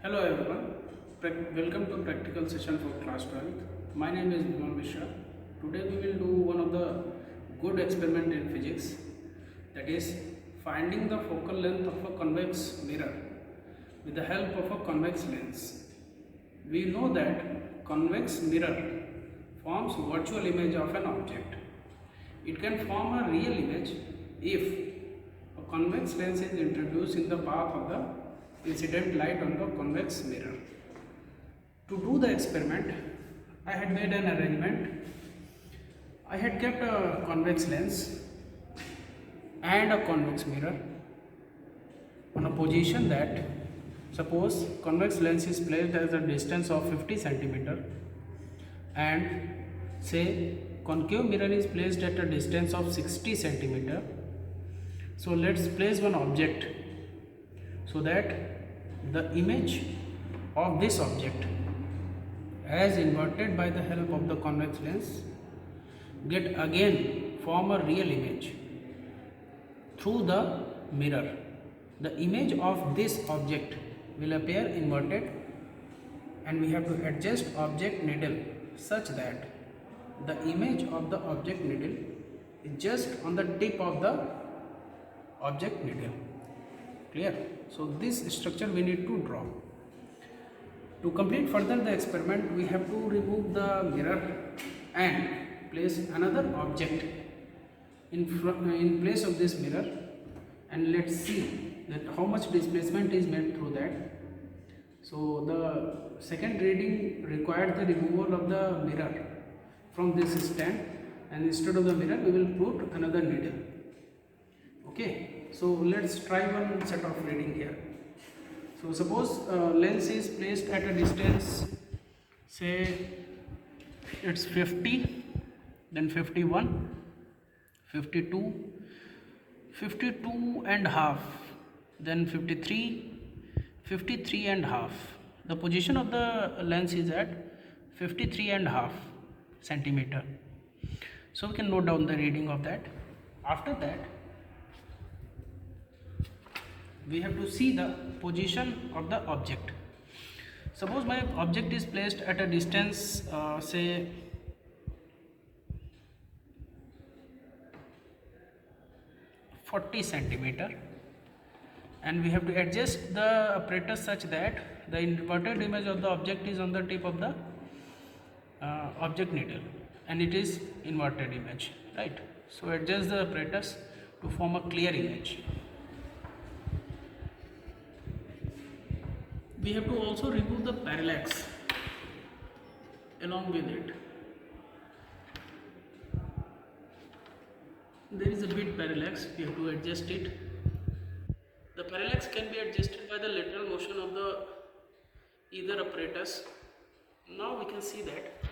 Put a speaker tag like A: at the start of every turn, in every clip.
A: Hello everyone, welcome to practical session for class 12th. My name is Vimal Mishra. Today we will do one of the good experiment in physics, that is finding the focal length of a convex mirror with the help of a convex lens. We know that convex mirror forms virtual image of an object. It can form a real image if a convex lens is introduced in the path of the incident light on the convex mirror. To do the experiment, I had made an arrangement. I had kept a convex lens and a convex mirror on a position that, suppose convex lens is placed at a distance of 50 centimeter and say concave mirror is placed at a distance of 60 centimeter. So let's place one object so that the image of this object as inverted by the help of the convex lens get again form a real image through the mirror. The image of this object will appear inverted and we have to adjust object needle such that the image of the object needle is just on the tip of the object needle. Clear? So this structure we need to draw. To complete further the experiment, we have to remove the mirror and place another object in place of this mirror, and let's see that how much displacement is made through that. So the second reading required the removal of the mirror from this stand, and instead of the mirror we will put another needle. Okay. So let's try one set of reading here. So suppose lens is placed at a distance, say it's 50, then 51, 52, 52 and half, then 53, 53 and half. The position of the lens is at 53 and half centimeter. So we can note down the reading of that. After that, we have to see the position of the object. Suppose my object is placed at a distance say 40 centimeter, and we have to adjust the apparatus such that the inverted image of the object is on the tip of the object needle and it is inverted image, right? So adjust the apparatus to form a clear image. We have to also remove the parallax along with it. There is a bit parallax, we have to adjust it. The parallax can be adjusted by the lateral motion of the either apparatus. Now we can see that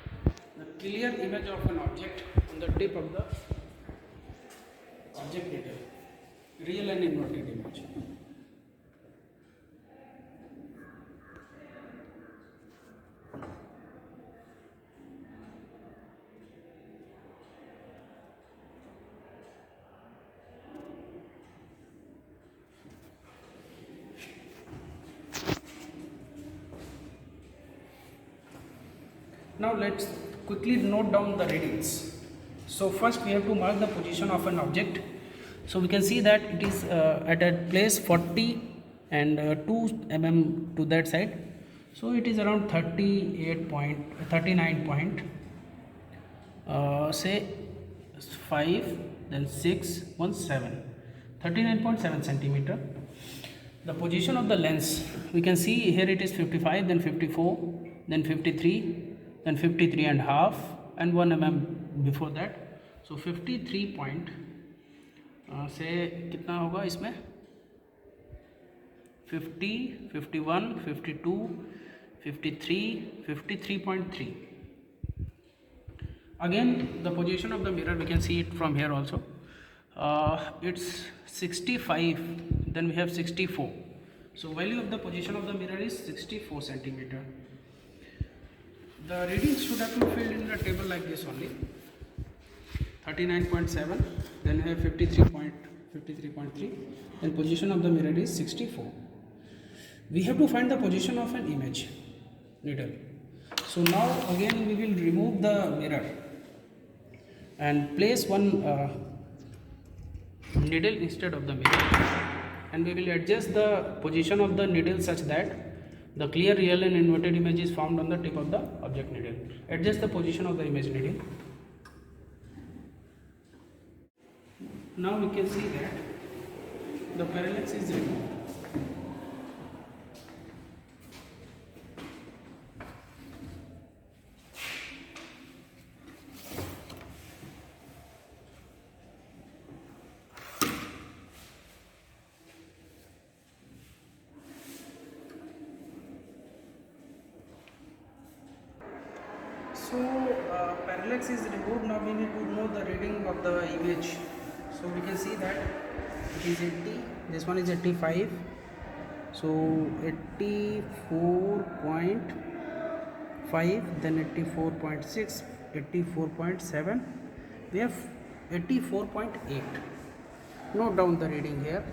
A: the clear image of an object on the tip of the object needle, real and inverted image. Now let's quickly note down the readings. So first we have to mark the position of an object. So we can see that it is at a place 40 and 2 mm to that side. So it is around 39 point, say 5, then 6, 1, 7, 39.7 centimeter. The position of the lens, we can see here it is 55, then 54, then 53, then 53 and half, and 1 mm before that. So 53 point, say कितना होगा इसमें 50, 51, 52, 53, 53.3. Again the position of the mirror, we can see it from here also. It's 65, then we have 64. So value of the position of the mirror is 64 centimeter. The readings should have been filled in a table like this only. 39.7, then I have 53.3, then position of the mirror is 64. we have to find the position of an image needle. So now again we will remove the mirror and place one needle instead of the mirror, and we will adjust the position of the needle such that the clear, real and inverted image is formed on the tip of the object needle. Adjust the position of the image needle. Now we can see that the parallax is removed. So parallax is removed. Now we need to know the reading of the image. So we can see that it is 80. This one is 85. So 84.5, then 84.6, 84.7. We have 84.8. Note down the reading here.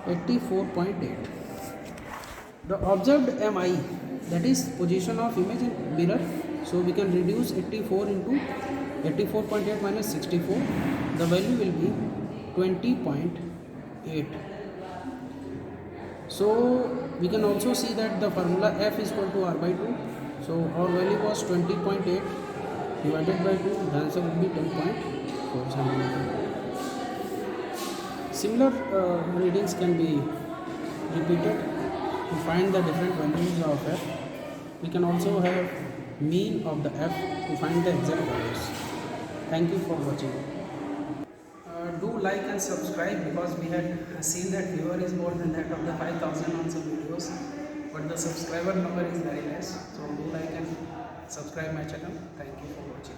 A: 84.8. The observed MI, that is position of image in mirror. So we can reduce 84 into 84.8 minus 64. The value will be 20.8. So we can also see that the formula F is equal to R by 2. So our value was 20.8 divided by 2. The answer will be 10.4 centimeter. Similar readings can be repeated to find the different values of F. We can also have mean of the F to find the exact values. Thank you for watching. Do like and subscribe, because we had seen that viewer is more than that of the 5,000 on some videos, but the subscriber number is very less. So do like and subscribe my channel. Thank you for watching.